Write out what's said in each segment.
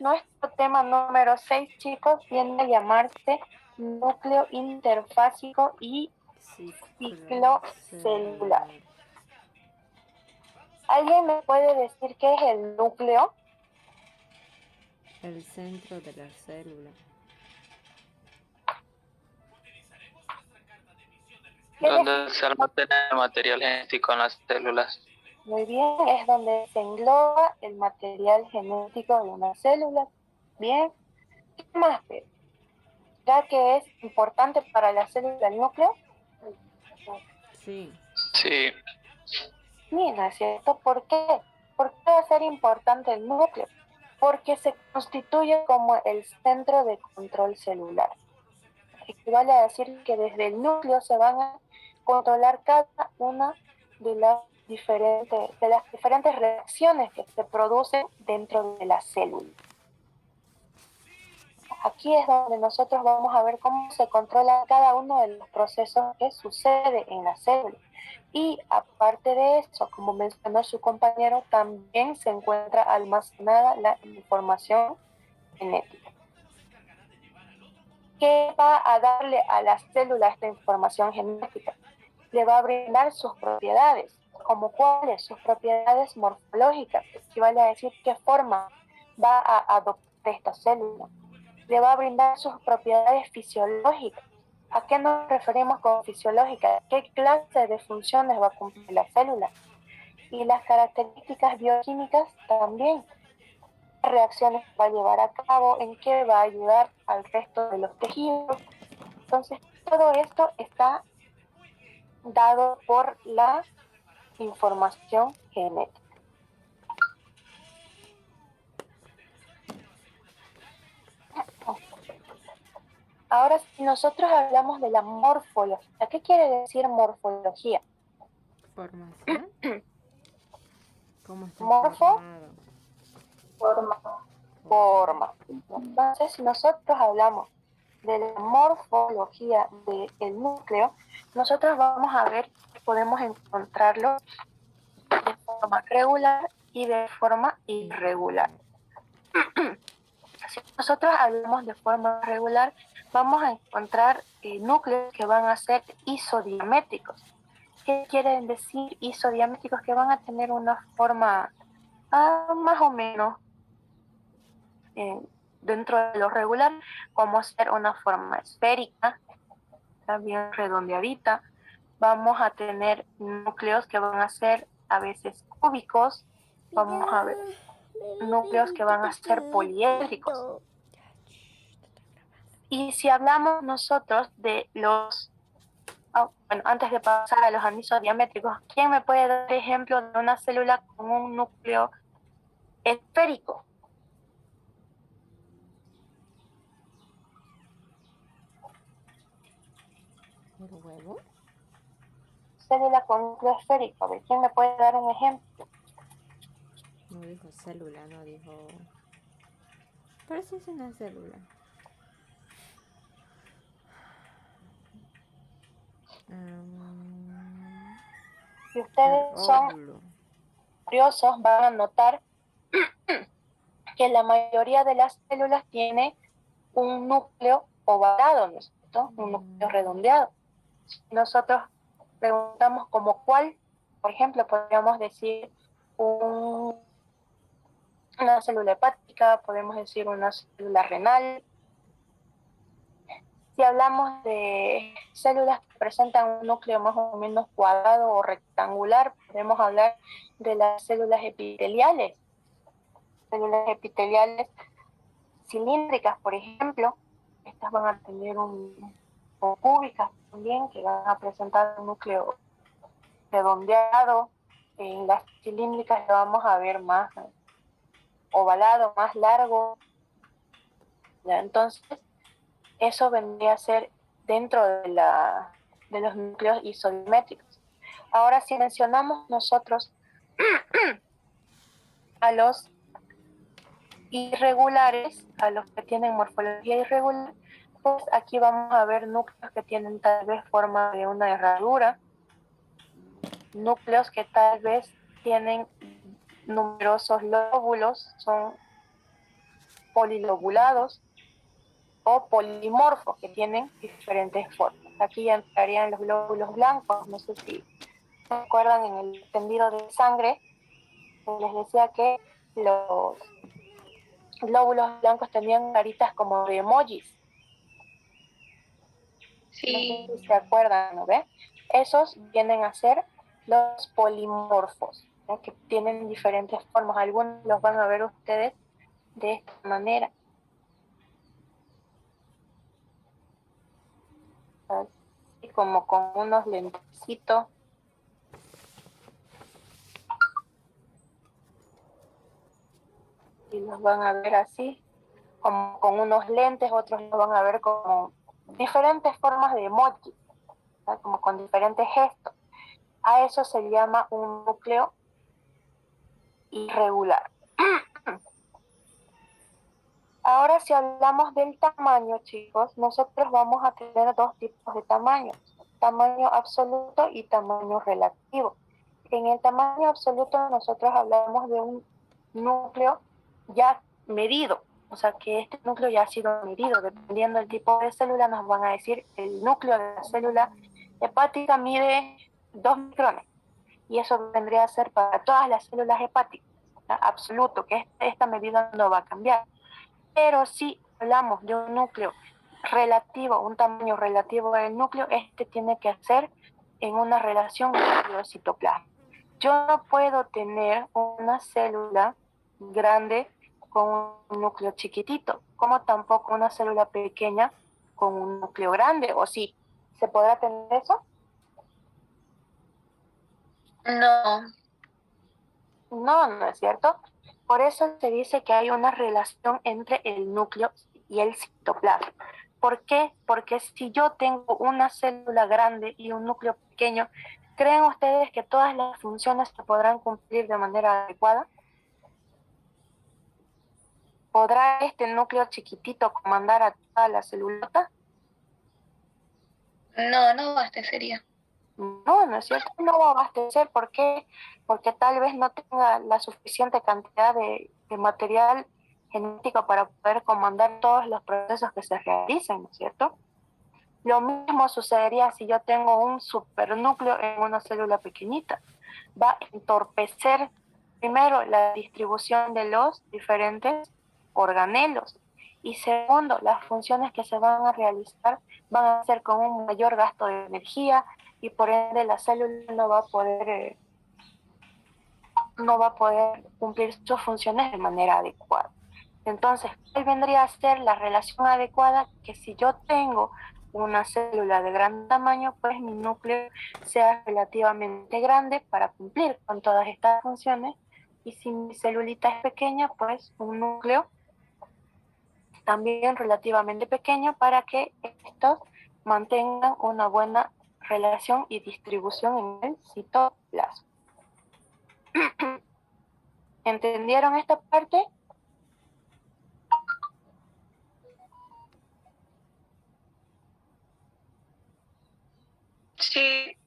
Nuestro tema número 6, chicos, viene a llamarse núcleo interfásico y ciclo celular. ¿Alguien me puede decir qué es el núcleo? El centro de la célula. Donde se almacena el material genético en las células. Muy bien, es donde se engloba el material genético de una célula. Bien, ¿qué más, Pedro? ¿Ya que es importante para la célula el núcleo? Sí. Sí. Mira, ¿cierto? ¿Por qué? ¿Por qué va a ser importante el núcleo? Porque se constituye como el centro de control celular. Equivale a decir que desde el núcleo se van a controlar cada una de las diferentes reacciones que se producen dentro de la célula. Aquí es donde nosotros vamos a ver cómo se controla cada uno de los procesos que sucede en la célula. Y aparte de eso, como mencionó su compañero, también se encuentra almacenada la información genética. ¿Qué va a darle a la célula esta información genética? Le va a brindar sus propiedades, como cuáles, sus propiedades morfológicas, que vale a decir qué forma va a adoptar esta célula. Le va a brindar sus propiedades fisiológicas. ¿A qué nos referimos con fisiológica? ¿Qué clase de funciones va a cumplir la célula? Y las características bioquímicas también. ¿Qué reacciones va a llevar a cabo? ¿En qué va a ayudar al resto de los tejidos? Entonces, todo esto está dado por la información genética. Ahora, si nosotros hablamos de la morfología, ¿qué quiere decir morfología? Formación. ¿Cómo está Morfo, formado? forma. Entonces, si nosotros hablamos de la morfología del núcleo, nosotros vamos a ver que podemos encontrarlo de forma regular y de forma irregular. Si nosotros hablamos de forma regular, vamos a encontrar núcleos que van a ser isodiamétricos. ¿Qué quieren decir isodiamétricos? Que van a tener una forma más o menos dentro de lo regular, como ser una forma esférica, también redondeadita. Vamos a tener núcleos que van a ser a veces cúbicos, vamos a ver núcleos que van a ser poliédricos. Y si hablamos nosotros de los, bueno, antes de pasar a los anisodiamétricos, ¿quién me puede dar ejemplo de una célula con un núcleo esférico? ¿El huevo? Célula con núcleo esférico, ¿de quién me puede dar un ejemplo? No dijo célula, no dijo... Pero sí es una célula. Si ustedes son curiosos, van a notar que la mayoría de las células tiene un núcleo ovalado, ¿no es cierto? Un núcleo redondeado. Si nosotros preguntamos como cuál, por ejemplo, podríamos decir una célula hepática, podemos decir una célula renal. Si hablamos de células que presentan un núcleo más o menos cuadrado o rectangular, podemos hablar de las células epiteliales. Células epiteliales cilíndricas, por ejemplo, estas van a tener o cúbicas también, que van a presentar un núcleo redondeado. En las cilíndricas lo vamos a ver más ovalado, más largo. ¿Ya? Entonces, eso vendría a ser dentro de los núcleos isodiamétricos. Ahora, si mencionamos nosotros a los irregulares, a los que tienen morfología irregular, pues aquí vamos a ver núcleos que tienen tal vez forma de una herradura, núcleos que tal vez tienen numerosos lóbulos, son polilobulados o polimorfos, que tienen diferentes formas. Aquí ya entrarían los glóbulos blancos. No sé si se acuerdan, en el tendido de sangre les decía que los glóbulos blancos tenían caritas como de emojis. Sí. No sé si se acuerdan, ¿no ve? Esos vienen a ser los polimorfos, ¿no? Que tienen diferentes formas. Algunos los van a ver ustedes de esta manera. Así como con unos lentecitos. Y los van a ver así, como con unos lentes, otros los van a ver como diferentes formas de emoji, ¿no? Como con diferentes gestos. A eso se llama un núcleo irregular. Ahora, si hablamos del tamaño, chicos, nosotros vamos a tener dos tipos de tamaños: tamaño absoluto y tamaño relativo. En el tamaño absoluto nosotros hablamos de un núcleo ya medido, o sea que este núcleo ya ha sido medido. Dependiendo del tipo de célula, nos van a decir el núcleo de la célula hepática mide 2 micrones, y eso vendría a ser para todas las células hepáticas, ¿no? Absoluto, que esta medida no va a cambiar. Pero si hablamos de un núcleo relativo, un tamaño relativo del núcleo, este tiene que ser en una relación núcleo-citoplasma. Yo no puedo tener una célula grande con un núcleo chiquitito, como tampoco una célula pequeña con un núcleo grande, ¿o sí? ¿Se podrá tener eso? No. No, no es cierto. Por eso se dice que hay una relación entre el núcleo y el citoplasma. ¿Por qué? Porque si yo tengo una célula grande y un núcleo pequeño, ¿creen ustedes que todas las funciones se podrán cumplir de manera adecuada? ¿Podrá este núcleo chiquitito comandar a toda la celulota? No, no abastecería. No, no es cierto, no va a abastecer. ¿Por qué? Porque tal vez no tenga la suficiente cantidad de material genético para poder comandar todos los procesos que se realicen, ¿no es cierto? Lo mismo sucedería si yo tengo un supernúcleo en una célula pequeñita. Va a entorpecer primero la distribución de los diferentes organelos, y segundo, las funciones que se van a realizar van a ser con un mayor gasto de energía, y por ende la célula no va a poder cumplir sus funciones de manera adecuada. Entonces, ¿cuál vendría a ser la relación adecuada? Que si yo tengo una célula de gran tamaño, pues mi núcleo sea relativamente grande para cumplir con todas estas funciones, y si mi celulita es pequeña, pues un núcleo también relativamente pequeño para que estos mantengan una buena relación y distribución en el citoplasma. ¿Entendieron esta parte? Sí.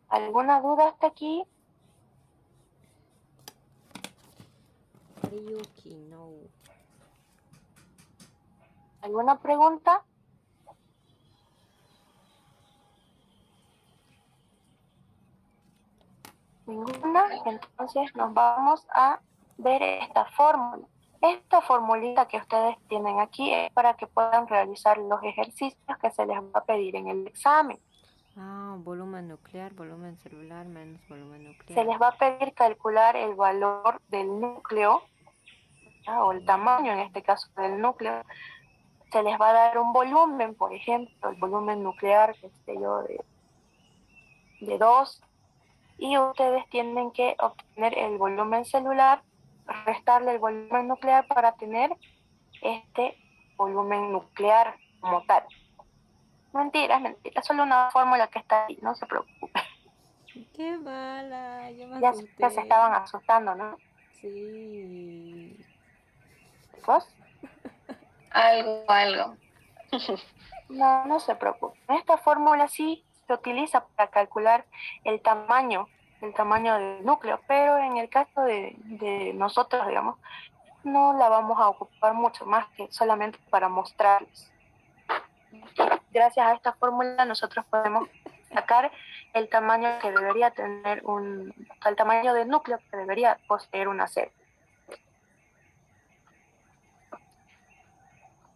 ¿Alguna duda hasta aquí? Ryuki, no. ¿Alguna pregunta? Ninguna. Entonces nos vamos a ver esta fórmula. Esta formulita que ustedes tienen aquí es para que puedan realizar los ejercicios que se les va a pedir en el examen. Ah, volumen nuclear, volumen celular menos volumen nuclear. Se les va a pedir calcular el valor del núcleo, ¿ya? O el tamaño, en este caso, del núcleo. Se les va a dar un volumen, por ejemplo, el volumen nuclear, de 2, y ustedes tienen que obtener el volumen celular, restarle el volumen nuclear para tener este volumen nuclear como tal. Mentiras, solo una fórmula que está ahí, no se preocupen. Qué mala, yo me Ya asusté. se estaban asustando, ¿no? Sí. ¿Vos? Algo. No, no se preocupen. Esta fórmula sí se utiliza para calcular el tamaño del núcleo, pero en el caso de nosotros, digamos, no la vamos a ocupar mucho más que solamente para mostrarles. Gracias a esta fórmula nosotros podemos sacar el tamaño que debería tener el tamaño del núcleo que debería poseer una célula.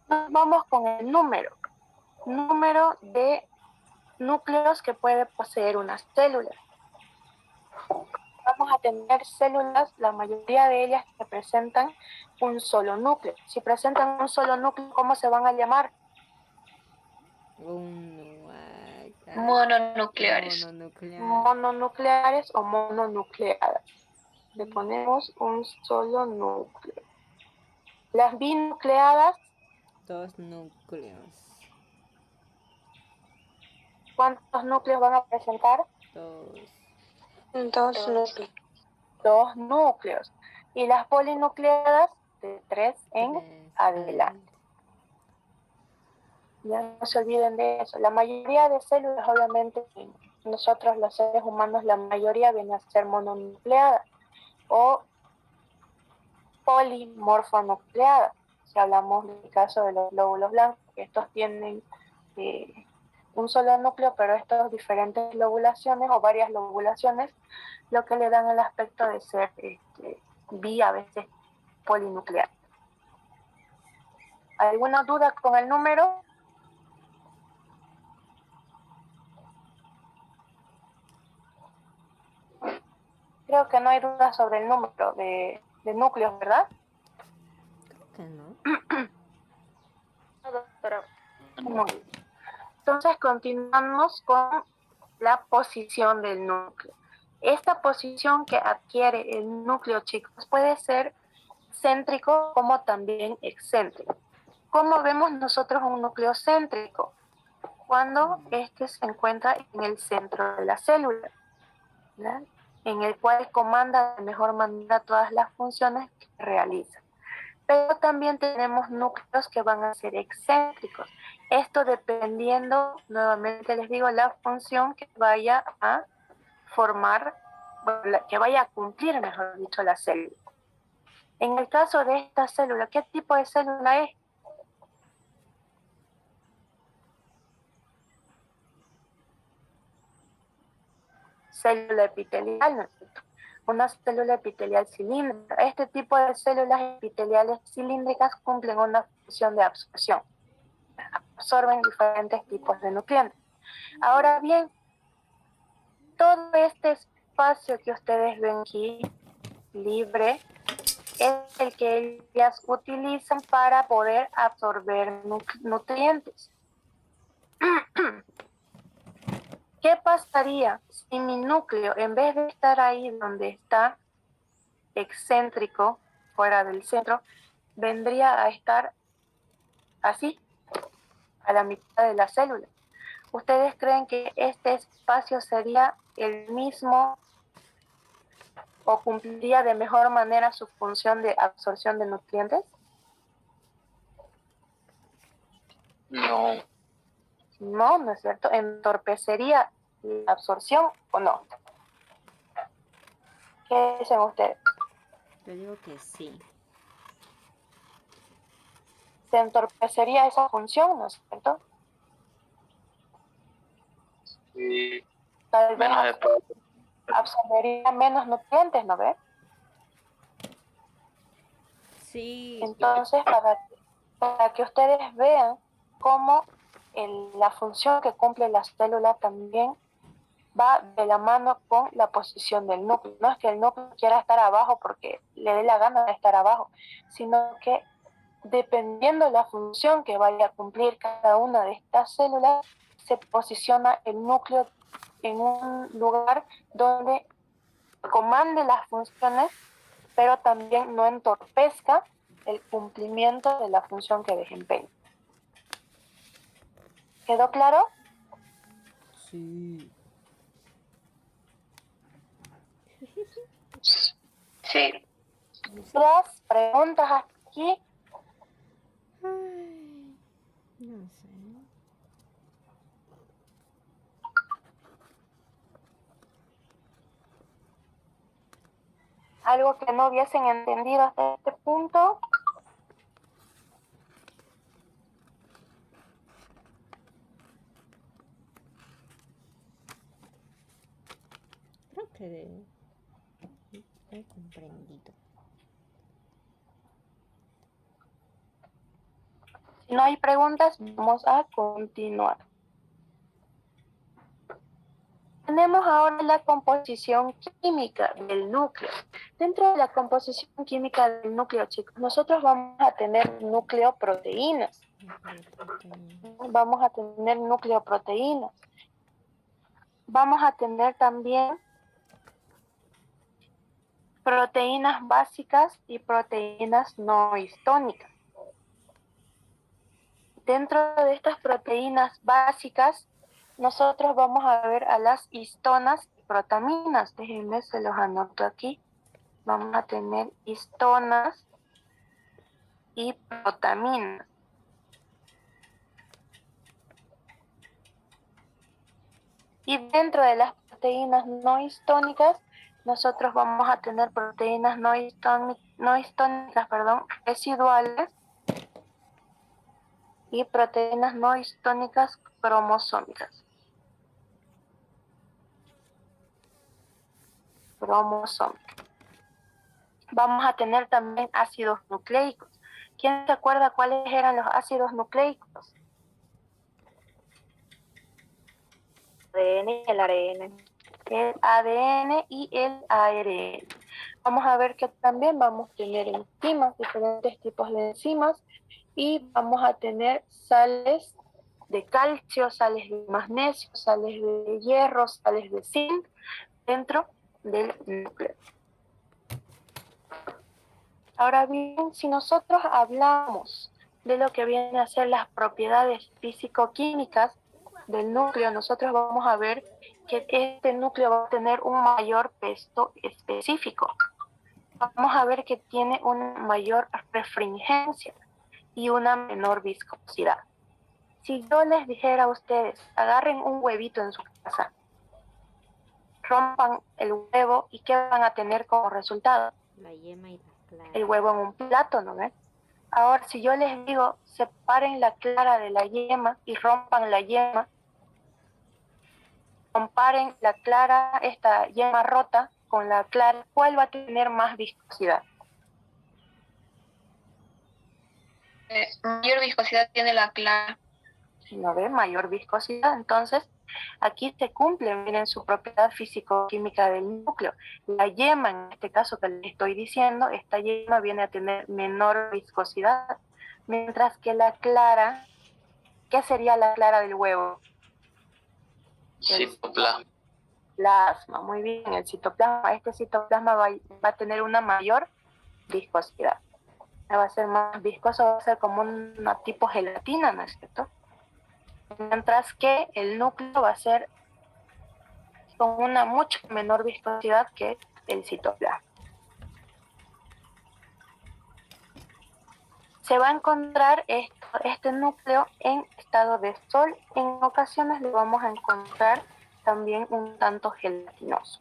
Nos vamos con el número de núcleos que puede poseer una célula. Vamos a tener células, la mayoría de ellas que presentan un solo núcleo. Si presentan un solo núcleo, ¿cómo se van a llamar? Mononucleares. Mononucleares o mononucleadas. Le ponemos un solo núcleo. Las binucleadas, 2 núcleos. ¿cuántos núcleos van a presentar? 2. Dos núcleos. Y las polinucleadas, de 3 en adelante. Ya no se olviden de eso. La mayoría de células, obviamente, nosotros los seres humanos, la mayoría viene a ser mononucleada o polimorfonucleada. Si hablamos del caso de los glóbulos blancos, que estos tienen un solo núcleo, pero estos diferentes lobulaciones o varias lobulaciones, lo que le dan el aspecto de ser a veces polinuclear. ¿Alguna duda con el número? Creo que no hay duda sobre el número de núcleos, ¿verdad? Creo que no. No, doctora. Muy bien. Entonces continuamos con la posición del núcleo. Esta posición que adquiere el núcleo, chicos, puede ser céntrico como también excéntrico. ¿Cómo vemos nosotros un núcleo céntrico? Cuando este se encuentra en el centro de la célula, ¿verdad? En el cual comanda de mejor manera todas las funciones que realiza. Pero también tenemos núcleos que van a ser excéntricos. Esto dependiendo, nuevamente les digo, la función que vaya a formar, que vaya a cumplir, mejor dicho, la célula. En el caso de esta célula, ¿qué tipo de célula es? Célula epitelial, ¿no es cierto? Una célula epitelial cilíndrica. Este tipo de células epiteliales cilíndricas cumplen una función de absorción. Absorben diferentes tipos de nutrientes. Ahora bien, todo este espacio que ustedes ven aquí, libre, es el que ellas utilizan para poder absorber nutrientes. ¿Qué pasaría si mi núcleo, en vez de estar ahí donde está excéntrico, fuera del centro, vendría a estar así, a la mitad de la célula? ¿Ustedes creen que este espacio sería el mismo o cumpliría de mejor manera su función de absorción de nutrientes? No. No, ¿no es cierto? ¿Entorpecería la absorción o no? ¿Qué dicen ustedes? Yo digo que sí. ¿Se entorpecería esa función, no es cierto? Sí. Tal vez Menos absorbería menos nutrientes, ¿no ve? Sí. Entonces, para que ustedes vean cómo la función que cumple la célula también va de la mano con la posición del núcleo. No es que el núcleo quiera estar abajo porque le dé la gana de estar abajo, sino que dependiendo de la función que vaya a cumplir cada una de estas células, se posiciona el núcleo en un lugar donde comande las funciones, pero también no entorpezca el cumplimiento de la función que desempeña. ¿Quedó claro? Sí. Sí. ¿Dudas, preguntas hasta aquí? Ay, no sé. ¿Algo que no hubiesen entendido hasta este punto? Creo que he comprendido. Si no hay preguntas, vamos a continuar. Tenemos ahora la composición química del núcleo. Dentro de la composición química del núcleo, chicos, nosotros vamos a tener nucleoproteínas. Vamos a tener nucleoproteínas. Vamos a tener también proteínas básicas y proteínas no histónicas. Dentro de estas proteínas básicas, nosotros vamos a ver a las histonas y protaminas. Déjenme, se los anoto aquí. Vamos a tener histonas y protaminas. Y dentro de las proteínas no histónicas, nosotros vamos a tener proteínas no histónicas, residuales y proteínas no histónicas cromosómicas. Vamos a tener también ácidos nucleicos. ¿Quién se acuerda cuáles eran los ácidos nucleicos? El ARN. El ADN y el ARN. Vamos a ver que también vamos a tener enzimas, diferentes tipos de enzimas, y vamos a tener sales de calcio, sales de magnesio, sales de hierro, sales de zinc dentro del núcleo. Ahora bien, si nosotros hablamos de lo que vienen a ser las propiedades físico-químicas del núcleo, nosotros vamos a ver que este núcleo va a tener un mayor peso específico. Vamos a ver que tiene una mayor refringencia y una menor viscosidad. Si yo les dijera a ustedes, agarren un huevito en su casa, rompan el huevo y ¿qué van a tener como resultado? La yema y la clara. El huevo en un plato, ¿no ven? Ahora, si yo les digo, separen la clara de la yema y rompan la yema, comparen la clara, esta yema rota, con la clara, ¿cuál va a tener más viscosidad? Mayor viscosidad tiene la clara. ¿No ve? Mayor viscosidad. Entonces, aquí se cumple, miren, su propiedad físico-química del núcleo. La yema, en este caso que les estoy diciendo, esta yema viene a tener menor viscosidad, mientras que la clara, ¿qué sería la clara del huevo? Citoplasma. Plasma, muy bien, el citoplasma. Este citoplasma va a tener una mayor viscosidad. Va a ser más viscoso, va a ser como una tipo gelatina, ¿no es cierto? Mientras que el núcleo va a ser con una mucho menor viscosidad que el citoplasma. Se va a encontrar este núcleo en estado de sol. En ocasiones lo vamos a encontrar también un tanto gelatinoso,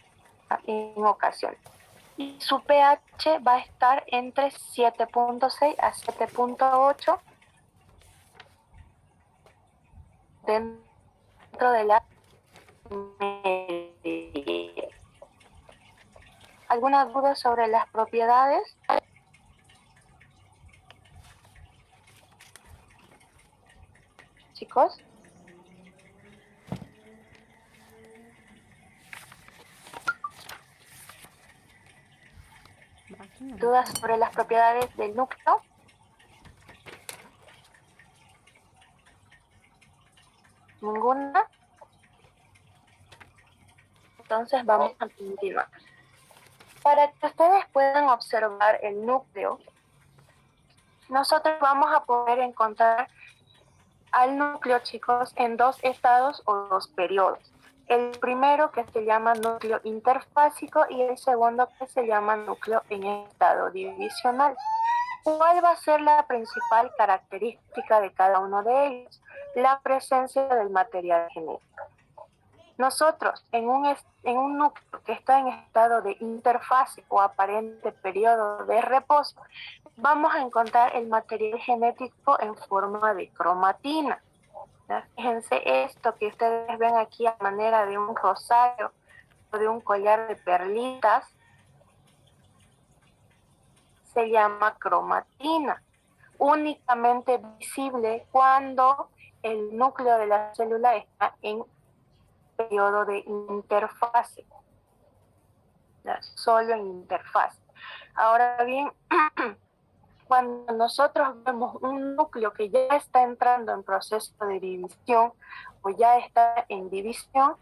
en ocasiones. Y su pH va a estar entre 7.6 a 7.8 dentro de la media. ¿Alguna duda sobre las propiedades? Chicos. ¿Dudas sobre las propiedades del núcleo? ¿Ninguna? Entonces vamos a continuar. Para que ustedes puedan observar el núcleo, nosotros vamos a poder encontrar al núcleo, chicos, en dos estados o dos periodos. El primero que se llama núcleo interfásico y el segundo que se llama núcleo en estado divisional. ¿Cuál va a ser la principal característica de cada uno de ellos? La presencia del material genético. Nosotros, en un núcleo que está en estado de interfase o aparente periodo de reposo, vamos a encontrar el material genético en forma de cromatina. ¿Ya? Fíjense esto que ustedes ven aquí a manera de un rosario o de un collar de perlitas, se llama cromatina, únicamente visible cuando el núcleo de la célula está en periodo de interfase, ¿ya? Solo en interfase. Ahora bien, cuando nosotros vemos un núcleo que ya está entrando en proceso de división o ya está en división,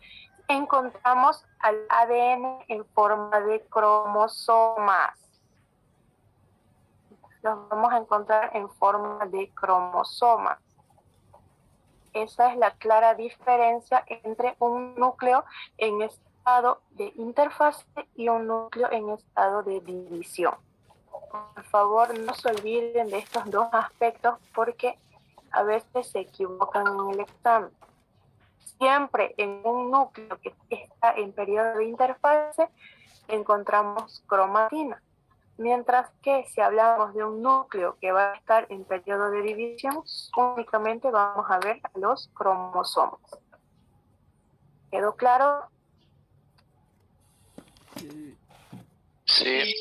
encontramos al ADN en forma de cromosomas. Los vamos a encontrar en forma de cromosomas. Esa es la clara diferencia entre un núcleo en estado de interfase y un núcleo en estado de división. Por favor, no se olviden de estos dos aspectos porque a veces se equivocan en el examen. Siempre en un núcleo que está en periodo de interfase encontramos cromatina, mientras que si hablamos de un núcleo que va a estar en periodo de división, únicamente vamos a ver a los cromosomas. ¿Quedó claro? Sí.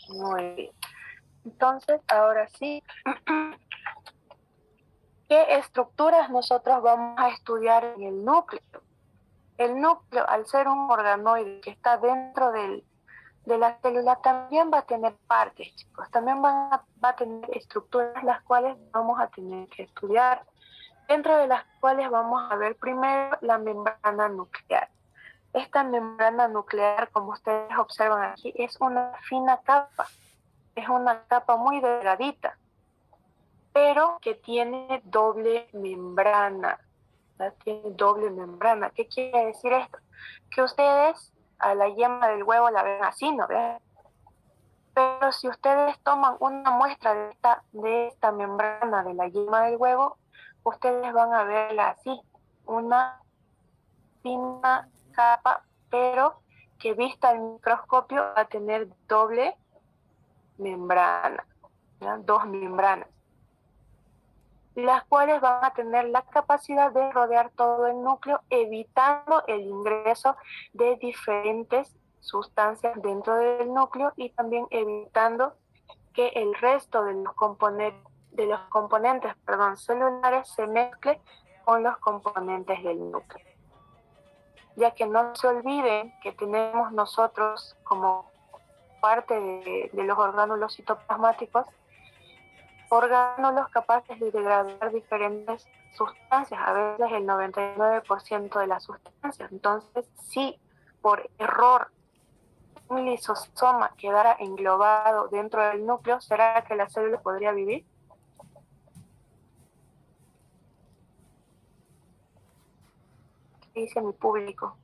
Muy bien. Entonces, ahora sí, ¿qué estructuras nosotros vamos a estudiar en el núcleo? El núcleo, al ser un organoide que está dentro de la célula, también va a tener partes, chicos. También va a tener estructuras las cuales vamos a tener que estudiar, dentro de las cuales vamos a ver primero la membrana nuclear. Esta membrana nuclear, como ustedes observan aquí, es una fina capa. Es una capa muy delgadita, pero que tiene doble membrana. Tiene doble membrana. ¿Qué quiere decir esto? Que ustedes a la yema del huevo la ven así, ¿no ven? Pero si ustedes toman una muestra de esta membrana de la yema del huevo, ustedes van a verla así, una fina capa, pero que vista al microscopio va a tener doble membrana, ¿ya? Dos membranas, las cuales van a tener la capacidad de rodear todo el núcleo, evitando el ingreso de diferentes sustancias dentro del núcleo y también evitando que el resto de los componentes celulares se mezcle con los componentes del núcleo. Ya que no se olviden que tenemos nosotros como parte de los orgánulos citoplasmáticos, orgánulos capaces de degradar diferentes sustancias, a veces el 99% de las sustancias. Entonces, si por error un lisosoma quedara englobado dentro del núcleo, ¿será que la célula podría vivir? ¿Qué dice mi público?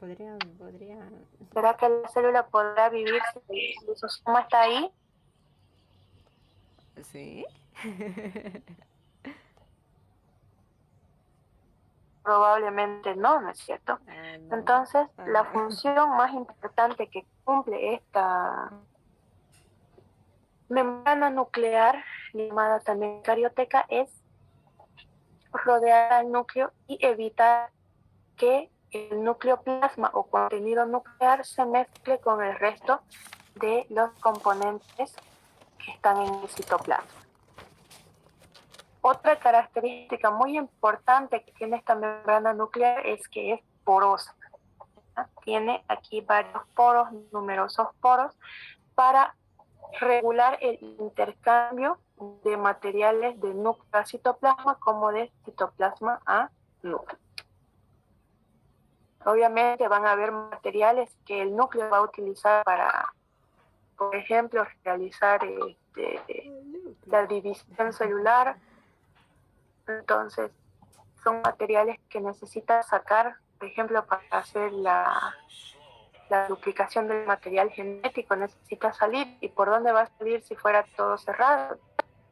Podría. ¿Será que la célula podrá vivir si el lisosoma está ahí? ¿Sí? Probablemente no, ¿no es cierto? No. Entonces, la función más importante que cumple esta membrana nuclear, llamada también carioteca, es rodear al núcleo y evitar que el nucleoplasma o contenido nuclear se mezcle con el resto de los componentes que están en el citoplasma. Otra característica muy importante que tiene esta membrana nuclear es que es porosa. Tiene aquí varios poros, numerosos poros, para regular el intercambio de materiales de núcleo a citoplasma como de citoplasma a núcleo. Obviamente van a haber materiales que el núcleo va a utilizar para, por ejemplo, realizar la división celular. Entonces, son materiales que necesita sacar, por ejemplo, para hacer la duplicación del material genético, necesita salir. ¿Y por dónde va a salir si fuera todo cerrado?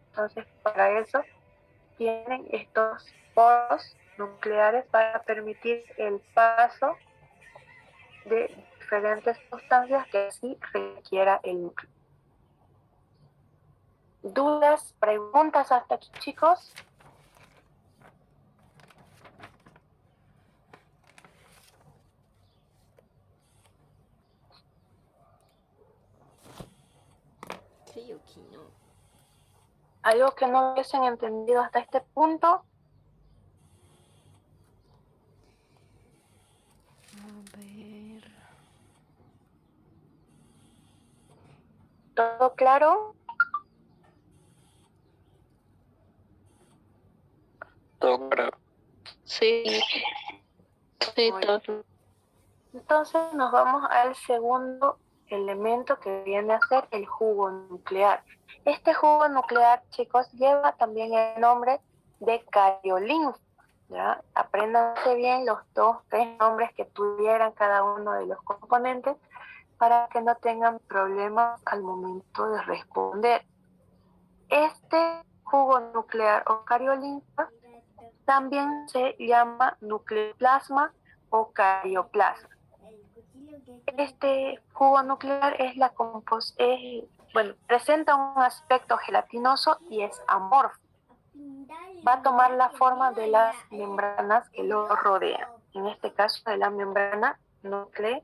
Entonces, para eso tienen estos poros nucleares para permitir el paso de diferentes sustancias que así requiera el núcleo. ¿Dudas, preguntas hasta aquí, chicos? Creo que no. ¿Algo que no hubiesen entendido hasta este punto? A ver. ¿Todo claro? Todo claro. Sí, sí, Muy todo. bien. Entonces nos vamos al segundo elemento que viene a ser el jugo nuclear. Este jugo nuclear, chicos, lleva también el nombre de cariolinfa. ¿Ya? Apréndanse bien los tres nombres que tuvieran cada uno de los componentes para que no tengan problemas al momento de responder. Este jugo nuclear o cariolinfa también se llama nucleoplasma o carioplasma. Este jugo nuclear presenta un aspecto gelatinoso y es amorfo. Va a tomar la forma de las membranas que lo rodean, en este caso de la membrana nuclear.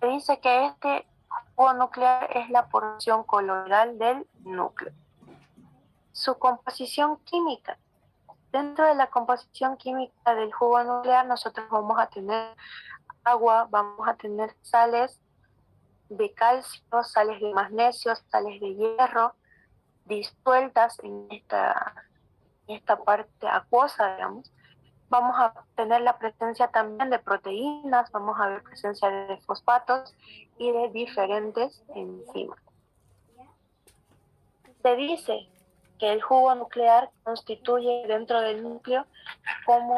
Se dice que este jugo nuclear es la porción coloidal del núcleo. Su composición química. Dentro de la composición química del jugo nuclear nosotros vamos a tener agua, vamos a tener sales de calcio, sales de magnesio, sales de hierro, disueltas en esta parte acuosa, digamos. Vamos a tener la presencia también de proteínas, vamos a ver presencia de fosfatos y de diferentes enzimas. Se dice que el jugo nuclear constituye dentro del núcleo como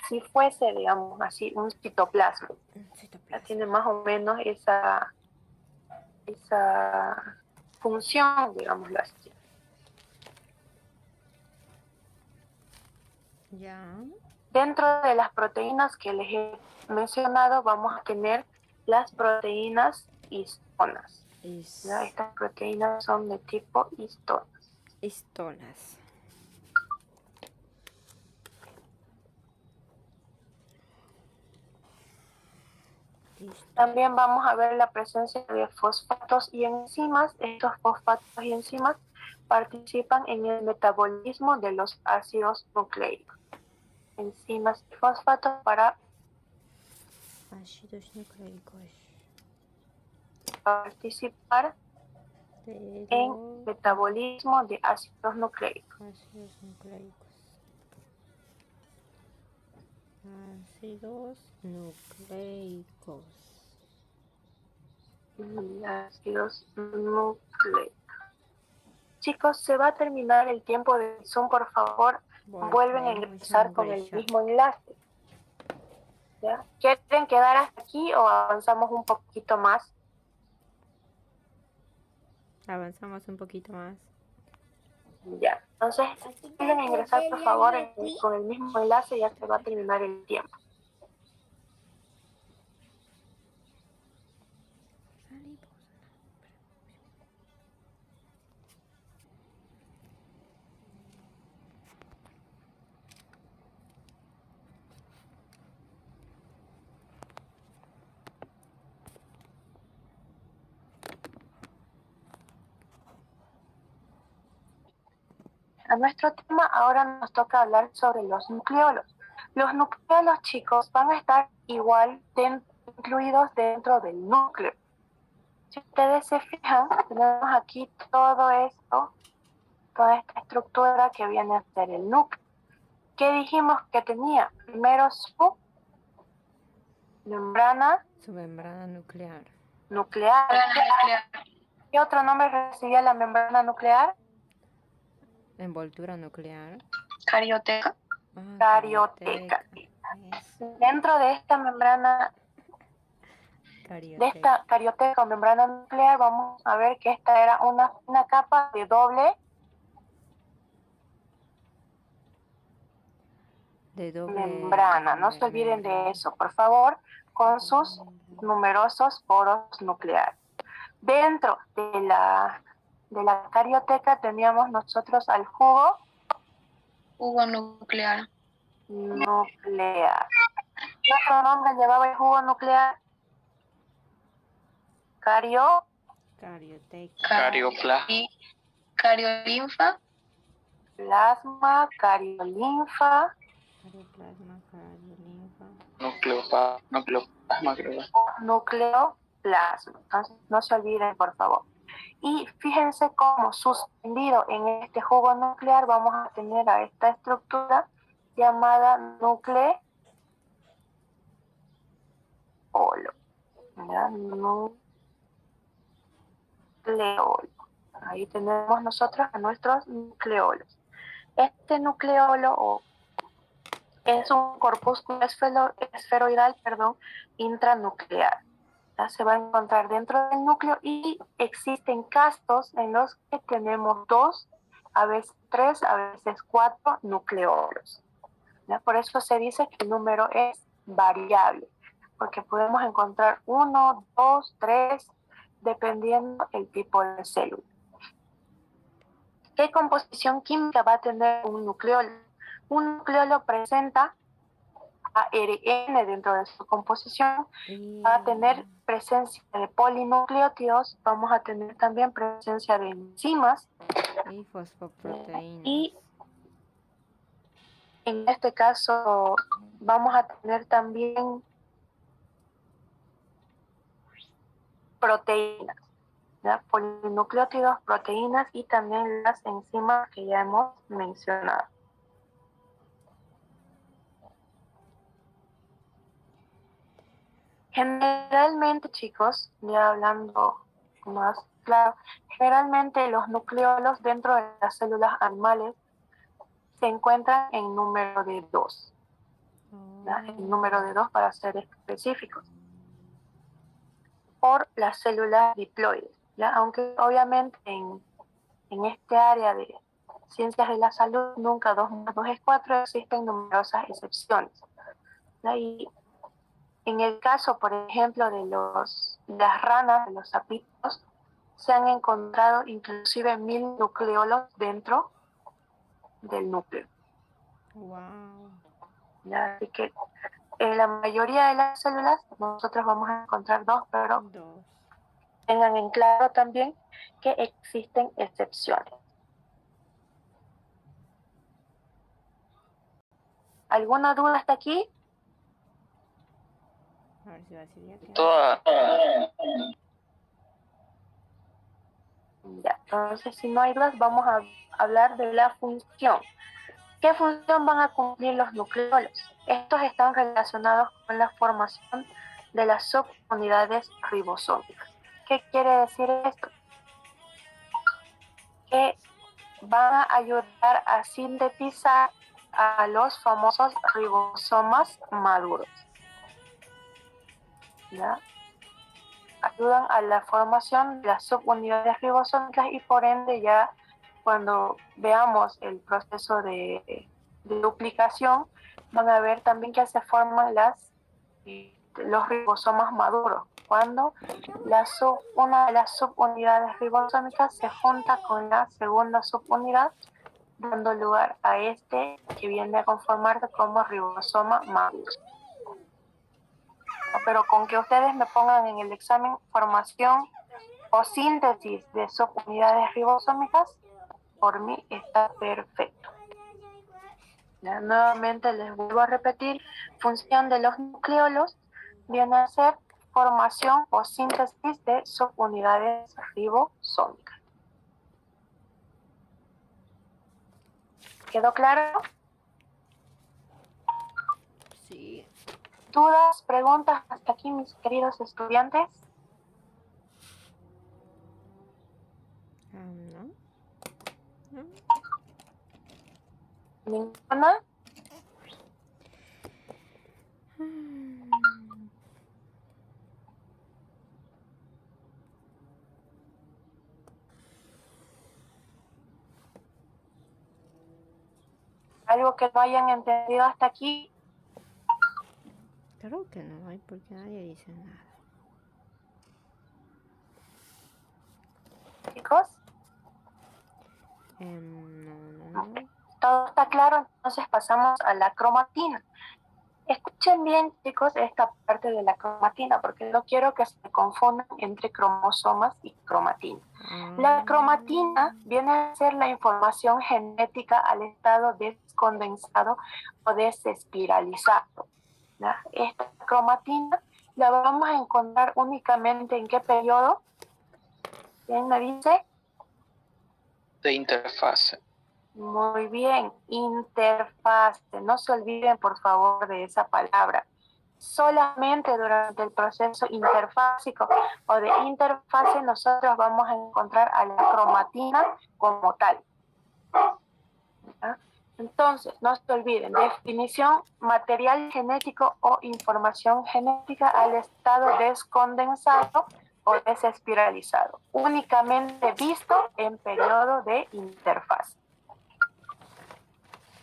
si fuese, digamos así, un citoplasma. Ya tiene más o menos esa función, digámoslo así. Ya. Dentro de las proteínas que les he mencionado, vamos a tener las proteínas histonas. ¿Ya? Estas proteínas son de tipo histonas. Histonas. También vamos a ver la presencia de fosfatos y enzimas. Estos fosfatos y enzimas participan en el metabolismo de los ácidos nucleicos. Enzimas y fosfatos para Ácidos nucleicos. participar en metabolismo de ácidos nucleicos. Ácidos nucleicos. Ácidos nucleicos. Y ácidos nucleicos. Chicos, se va a terminar el tiempo de Zoom, por favor. Vuelven a ingresar con el mismo enlace. ¿Ya? ¿Quieren quedar hasta aquí o avanzamos un poquito más? Avanzamos un poquito más. Ya, entonces vuelven a ingresar por favor con el mismo enlace, ya se va a terminar el tiempo. A nuestro tema ahora nos toca hablar sobre los nucleolos. Los nucleolos, chicos, van a estar igual incluidos dentro del núcleo. Si ustedes se fijan, tenemos aquí todo esto, toda esta estructura que viene a ser el núcleo. ¿Qué dijimos que tenía? Primero su membrana nuclear. Nuclear. ¿Qué otro nombre recibía la membrana nuclear? Envoltura nuclear. Carioteca. Carioteca. Dentro de esta membrana de esta carioteca o membrana nuclear, vamos a ver que esta era una capa de doble membrana. No se olviden de eso, por favor, con sus numerosos poros nucleares. Dentro de la carioteca teníamos nosotros al jugo nuclear. nuclear. ¿Qué otro nombre llevaba el jugo nuclear? Carioteca. Cariolinfa. Plasma, cariolinfa. Carioplasma, cariolinfa. Nucleoplasma, creo. Nucleoplasma. Entonces, no se olviden, por favor. Y fíjense cómo suspendido en este jugo nuclear vamos a tener a esta estructura llamada nucleolo. ¿Ya? Nucleolo. Ahí tenemos nosotros a nuestros nucleolos. Este nucleolo es un corpúsculo esferoidal, intranuclear. ¿Ya? Se va a encontrar dentro del núcleo y existen castos en los que tenemos 2, a veces 3, a veces 4 nucleolos. ¿Ya? Por eso se dice que el número es variable, porque podemos encontrar 1, 2, 3, dependiendo el tipo de célula. ¿Qué composición química va a tener un nucleolo? Un nucleolo presenta ARN dentro de su composición, va a tener presencia de polinucleótidos, vamos a tener también presencia de enzimas y fosfoproteínas. Y en este caso vamos a tener también proteínas, ¿ya? Polinucleótidos, proteínas y también las enzimas que ya hemos mencionado. Generalmente, chicos, ya hablando más claro, generalmente los nucleolos dentro de las células animales se encuentran en número de 2. El número de 2 para ser específicos. Por las células diploides, ¿ya? Aunque obviamente en este área de ciencias de la salud nunca 2 más 2 es 4, existen numerosas excepciones, ¿ya? Y en el caso, por ejemplo, de las ranas, de los sapitos, se han encontrado inclusive 1000 nucleolos dentro del núcleo. Wow. ¿Ya? Así que en la mayoría de las células nosotros vamos a encontrar 2, pero tengan en claro también que existen excepciones. ¿Alguna duda hasta aquí? A ver si va a decir ya que... Toda. Ya, entonces si no hay dudas vamos a hablar de la función. ¿Qué función van a cumplir los nucleolos? Estos están relacionados con la formación de las subunidades ribosómicas. ¿Qué quiere decir esto? Que van a ayudar a sintetizar a los famosos ribosomas maduros. ¿Ya? Ayudan a la formación de las subunidades ribosómicas y por ende ya cuando veamos el proceso de duplicación van a ver también que se forman los ribosomas maduros cuando una de las subunidades ribosómicas se junta con la segunda subunidad, dando lugar a este que viene a conformarse como ribosoma maduro. Pero con que ustedes me pongan en el examen formación o síntesis de subunidades ribosómicas, por mí está perfecto. Ya, nuevamente les vuelvo a repetir, función de los nucleolos viene a ser formación o síntesis de subunidades ribosómicas. ¿Quedó claro? Sí. ¿Dudas, preguntas hasta aquí, mis queridos estudiantes? ¿No? ¿No? ¿Ninguna? ¿Algo que no hayan entendido hasta aquí? Creo que no hay porque nadie dice nada. Chicos, No. ¿todo está claro? Entonces pasamos a la cromatina. Escuchen bien, chicos, esta parte de la cromatina, porque no quiero que se confundan entre cromosomas y cromatina. La cromatina viene a ser la información genética al estado descondensado o desespiralizado. ¿Ya? Esta cromatina la vamos a encontrar únicamente ¿en qué periodo? ¿Quién me dice? De interfase. Muy bien, interfase. No se olviden, por favor, de esa palabra. Solamente durante el proceso interfásico o de interfase nosotros vamos a encontrar a la cromatina como tal. ¿Ya? Entonces, no se olviden, definición: material genético o información genética al estado descondensado o desespiralizado, únicamente visto en periodo de interfase.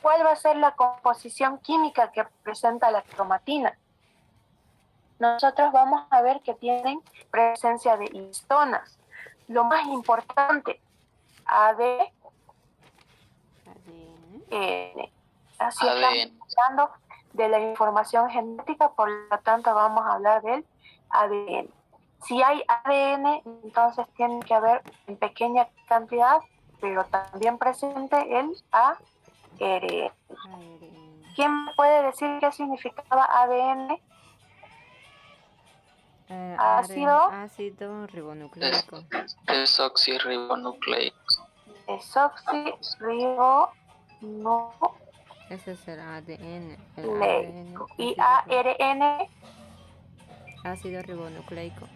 ¿Cuál va a ser la composición química que presenta la cromatina? Nosotros vamos a ver que tienen presencia de histonas. Lo más importante, ADN. Así estamos hablando de la información genética, por lo tanto vamos a hablar del ADN. Si hay ADN, entonces tiene que haber en pequeña cantidad, pero también presente el ARN. ¿Quién me puede decir qué significaba ADN? Ácido ribonucleico. Desoxirribonucleico. Desoxirribonucleico. Ese es el ADN. Y ARN. Ácido ribonucleico.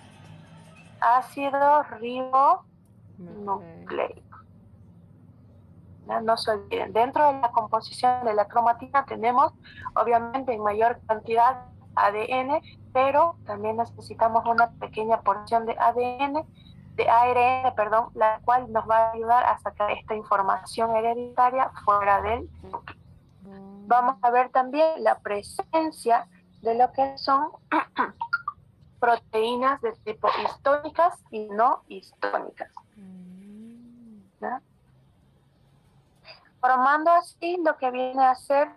Ácido ribonucleico. No se olviden, dentro de la composición de la cromatina tenemos obviamente en mayor cantidad ADN, pero también necesitamos una pequeña porción de ARN, la cual nos va a ayudar a sacar esta información hereditaria fuera del núcleo. Vamos a ver también la presencia de lo que son proteínas de tipo histónicas y no histónicas, ¿no? Formando así lo que viene a ser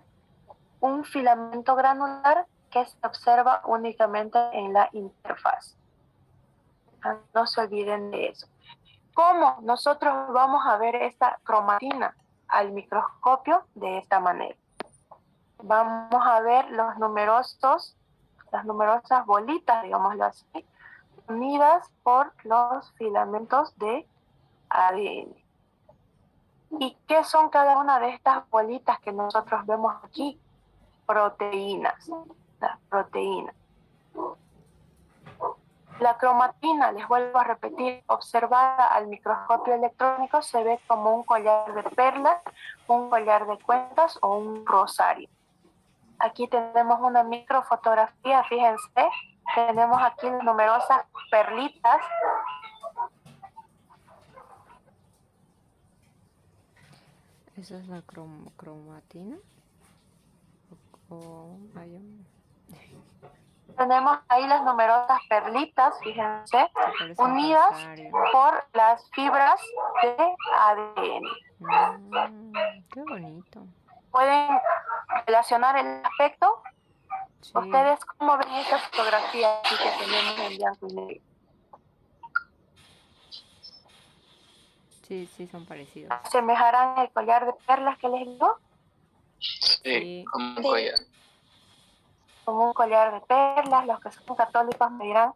un filamento granular que se observa únicamente en la interfaz. No se olviden de eso. ¿Cómo nosotros vamos a ver esta cromatina al microscopio? De esta manera. Vamos a ver las numerosas bolitas, digámoslo así, unidas por los filamentos de ADN. ¿Y qué son cada una de estas bolitas que nosotros vemos aquí? Proteínas. Las proteínas. La cromatina, les vuelvo a repetir, observada al microscopio electrónico, se ve como un collar de perlas, un collar de cuentas o un rosario. Aquí tenemos una microfotografía, fíjense, tenemos aquí numerosas perlitas. ¿Esa es la cromatina? Tenemos ahí las numerosas perlitas, fíjense, unidas por las fibras de ADN. Qué bonito. ¿Pueden relacionar el aspecto? Sí. ¿Ustedes cómo ven esta fotografía aquí que tenemos en blanco y negro? Sí, son parecidos. ¿Asemejarán el collar de perlas que les digo? Sí, como un collar. Como un collar de perlas, los que son católicos me dirán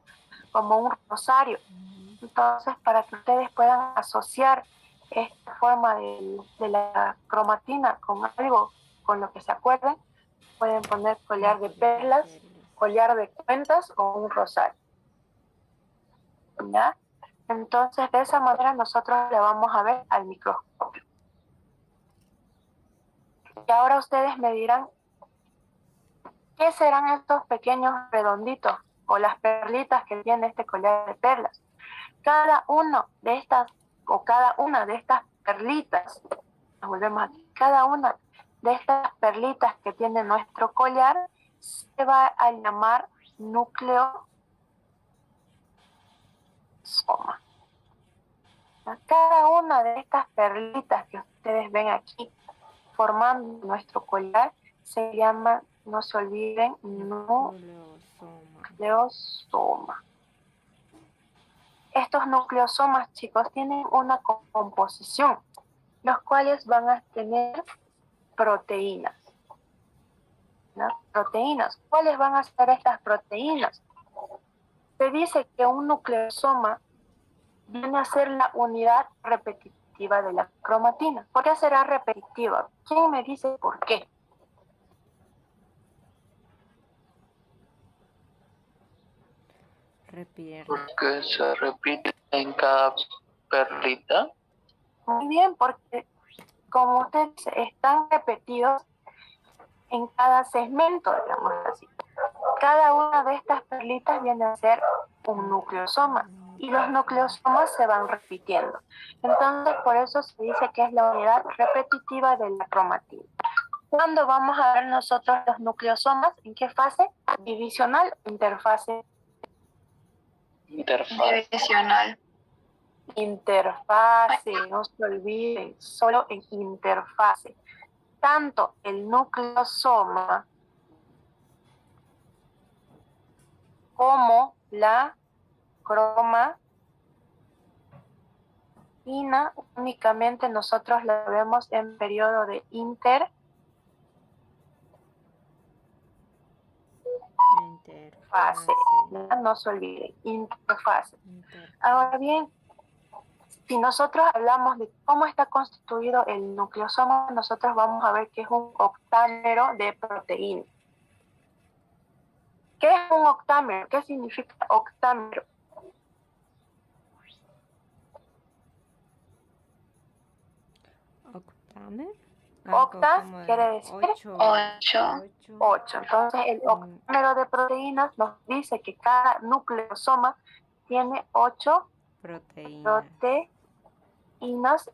como un rosario. Entonces, para que ustedes puedan asociar esta forma de la cromatina con algo con lo que se acuerden, pueden poner collar de perlas, collar de cuentas o un rosario. ¿Ya? Entonces, de esa manera nosotros le vamos a ver al microscopio. Y ahora ustedes me dirán, ¿qué serán estos pequeños redonditos o las perlitas que tiene este collar de perlas? Cada una de estas perlitas, nos volvemos aquí, cada una de estas perlitas que tiene nuestro collar se va a llamar nucleosoma. Cada una de estas perlitas que ustedes ven aquí formando nuestro collar se llama, no se olviden, nucleosoma. Estos nucleosomas, chicos, tienen una composición, los cuales van a tener proteínas. ¿No? Proteínas. ¿Cuáles van a ser estas proteínas? Se dice que un nucleosoma viene a ser la unidad repetitiva de la cromatina. ¿Por qué será repetitiva? ¿Quién me dice por qué? Porque se repite en cada perlita. Muy bien, porque como ustedes están repetidos en cada segmento, digamos así. Cada una de estas perlitas viene a ser un nucleosoma y los nucleosomas se van repitiendo. Entonces, por eso se dice que es la unidad repetitiva de la cromatina. ¿Cuándo vamos a ver nosotros los nucleosomas? ¿En qué fase? Divisional, interfase. Divisional. Interfase, no se olviden, solo en interfase. Tanto el nucleosoma como la cromatina únicamente nosotros la vemos en periodo de interfase. No se olviden, interfase. Ahora bien, si nosotros hablamos de cómo está constituido el nucleosoma, nosotros vamos a ver que es un octámero de proteína. ¿Qué es un octámero? ¿Qué significa octámero? ¿Octámero? Octa quiere decir 8. 8. Entonces el octámero de proteínas nos dice que cada nucleosoma tiene 8 proteínas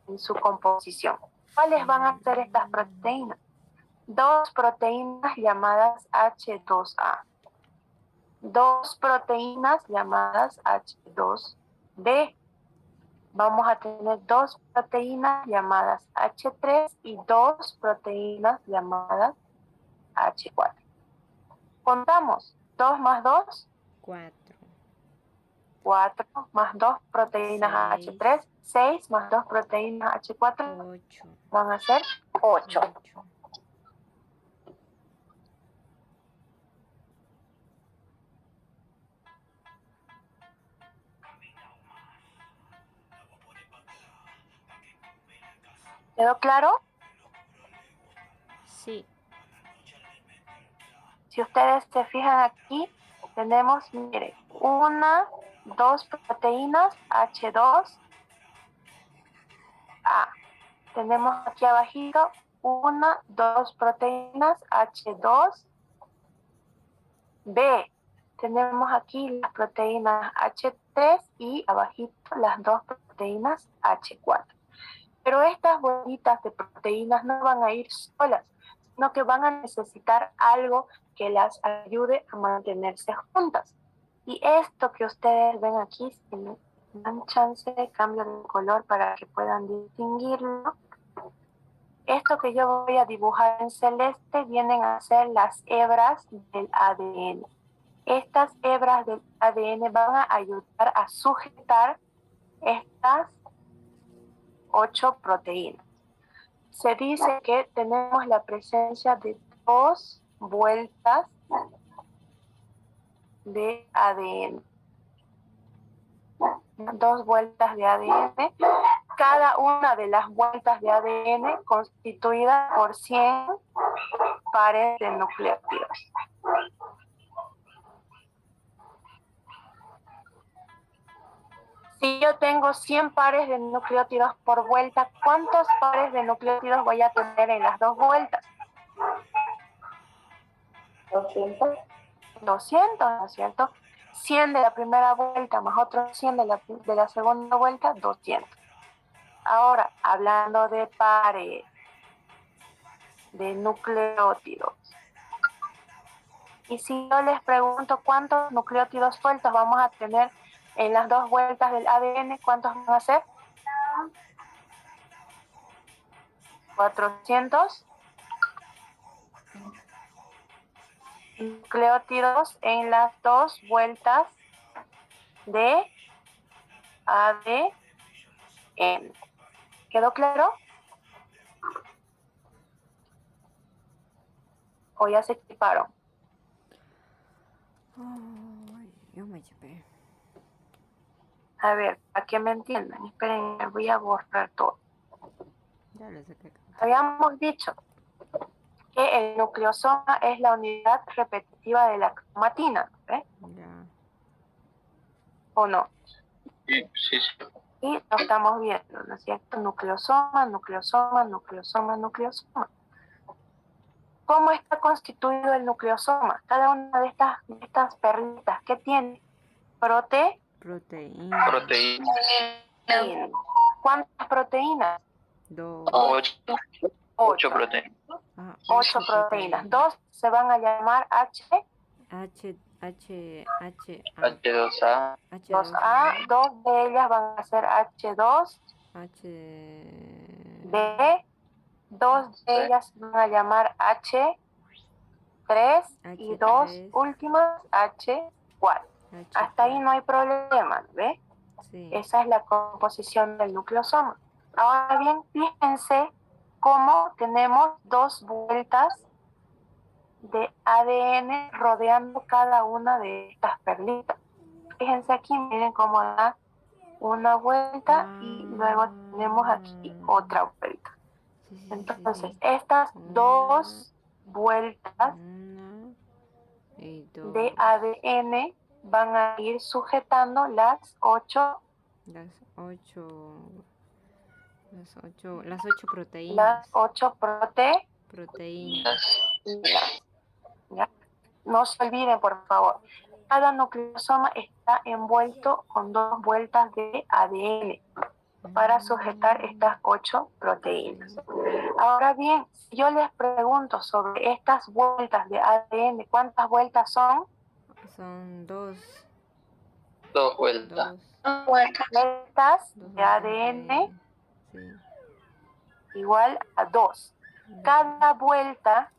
en su composición. ¿Cuáles van a ser estas proteínas? 2 proteínas llamadas H2A. 2 proteínas llamadas H2B. Vamos a tener 2 proteínas llamadas H3 y 2 proteínas llamadas H4. Contamos. 2 más 2. 4. 4 más 2 proteínas 6. H3. 6 más 2 proteínas H4. 8. Van a ser 8. ¿Quedó claro? Sí. Si ustedes se fijan aquí, tenemos, mire, 2 proteínas H2A. Tenemos aquí abajito 2 proteínas H2B. Tenemos aquí las proteínas H3 y abajito las 2 proteínas H4. Pero estas bolitas de proteínas no van a ir solas, sino que van a necesitar algo que las ayude a mantenerse juntas. Y esto que ustedes ven aquí, si me dan chance, cambio de color para que puedan distinguirlo. Esto que yo voy a dibujar en celeste vienen a ser las hebras del ADN. Estas hebras del ADN van a ayudar a sujetar estas 8 proteínas. Se dice que tenemos la presencia de 2 vueltas de ADN. 2 vueltas de ADN. Cada una de las vueltas de ADN constituida por 100 pares de nucleótidos. Si yo tengo 100 pares de nucleótidos por vuelta, ¿cuántos pares de nucleótidos voy a tener en las 2 vueltas? 200, ¿no es cierto? 100 de la primera vuelta más otros 100 de la segunda vuelta, 200. Ahora, hablando de pares de nucleótidos. Y si yo les pregunto cuántos nucleótidos sueltos vamos a tener en las 2 vueltas del ADN, ¿cuántos van a ser? 400 nucleótidos en las 2 vueltas de ADN. ¿Quedó claro? ¿O ya se equiparon? Ay, yo me chipé. A ver, para que me entiendan, esperen, me voy a borrar todo. Ya lo saqué. Habíamos dicho que el nucleosoma es la unidad repetitiva de la cromatina, ¿eh? Ya. ¿O no? Sí, sí, sí. Y lo estamos viendo, ¿no es cierto? Nucleosoma, nucleosoma, nucleosoma, nucleosoma. ¿Cómo está constituido el nucleosoma? Cada una de estas perlitas, ¿qué tiene? Proteína. Proteínas. ¿Cuántas proteínas? 2. 8 proteínas. 8 proteínas. 2 se van a llamar H2A. 2A. 2 de ellas van a ser H2. B. 2 de ellas van a llamar H3 y 2 últimas H4. Hasta ahí no hay problema, ¿ve? Sí. Esa es la composición del nucleosoma. Ahora bien, fíjense cómo tenemos 2 vueltas de ADN rodeando cada una de estas perlitas. Fíjense aquí, miren cómo da una vuelta y luego tenemos aquí otra vuelta. Entonces, estas 2 vueltas de ADN van a ir sujetando las 8 proteínas. proteínas. ¿Ya? No se olviden, por favor. Cada nucleosoma está envuelto con 2 vueltas de ADN para sujetar estas 8 proteínas. Ahora bien, si yo les pregunto sobre estas vueltas de ADN, ¿cuántas vueltas son? Son 2. 2 vueltas. Vueltas de ADN igual a 2. Cada vuelta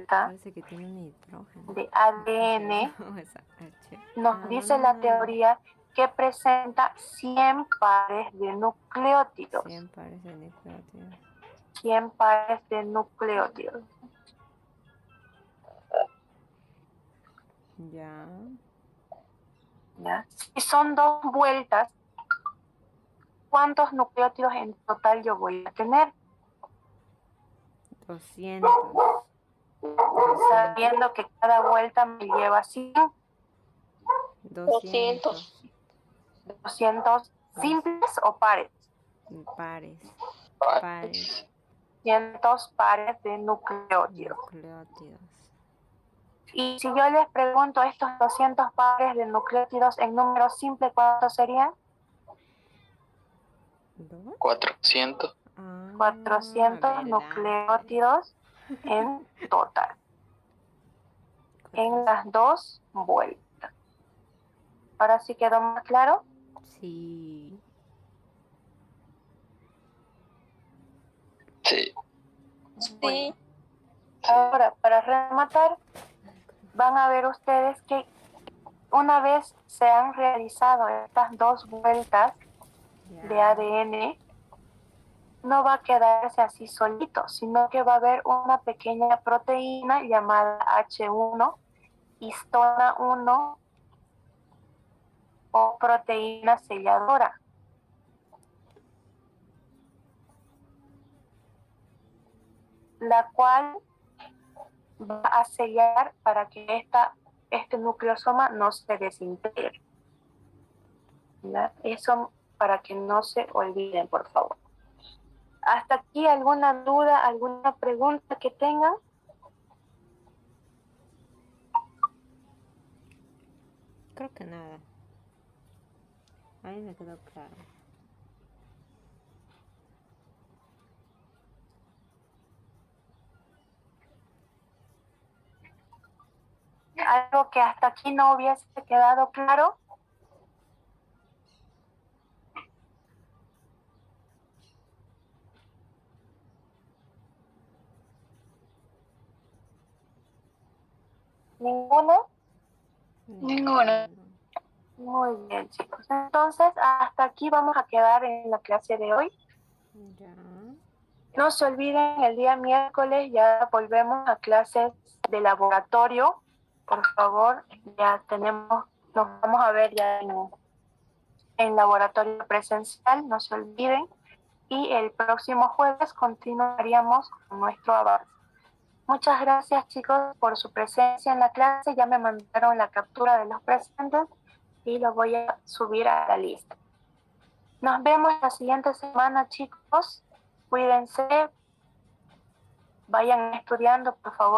parece que tiene un nitrógeno de ADN nos dice la teoría que presenta 100 pares de nucleótidos. 100 pares de nucleótidos. 100 pares de nucleótidos. Ya. Si son 2 vueltas, ¿cuántos nucleótidos en total yo voy a tener? 200. Sabiendo que cada vuelta me lleva 100. 200. 200 simples o pares. Pares. 200 pares de nucleótidos. Y si yo les pregunto estos 200 pares de nucleótidos en número simple, ¿cuántos serían? 400. 400 nucleótidos en total. En las 2 vueltas. ¿Ahora sí quedó más claro? Sí. Sí. Sí. Ahora, para rematar, van a ver ustedes que una vez se han realizado estas 2 vueltas de ADN, no va a quedarse así solito, sino que va a haber una pequeña proteína llamada H1, histona 1 o proteína selladora. La cual va a sellar para que este nucleosoma no se desintegre. ¿Ya? Eso para que no se olviden, por favor. ¿Hasta aquí alguna duda, alguna pregunta que tengan? Creo que nada. A mí me quedó claro. ¿Algo que hasta aquí no hubiese quedado claro? ¿Ninguno? Ninguno. Muy bien, chicos. Entonces, hasta aquí vamos a quedar en la clase de hoy. Ya. No se olviden, el día miércoles ya volvemos a clases de laboratorio. Por favor, ya nos vamos a ver ya en laboratorio presencial, no se olviden. Y el próximo jueves continuaríamos con nuestro avance. Muchas gracias, chicos, por su presencia en la clase. Ya me mandaron la captura de los presentes y lo voy a subir a la lista. Nos vemos la siguiente semana, chicos. Cuídense. Vayan estudiando, por favor.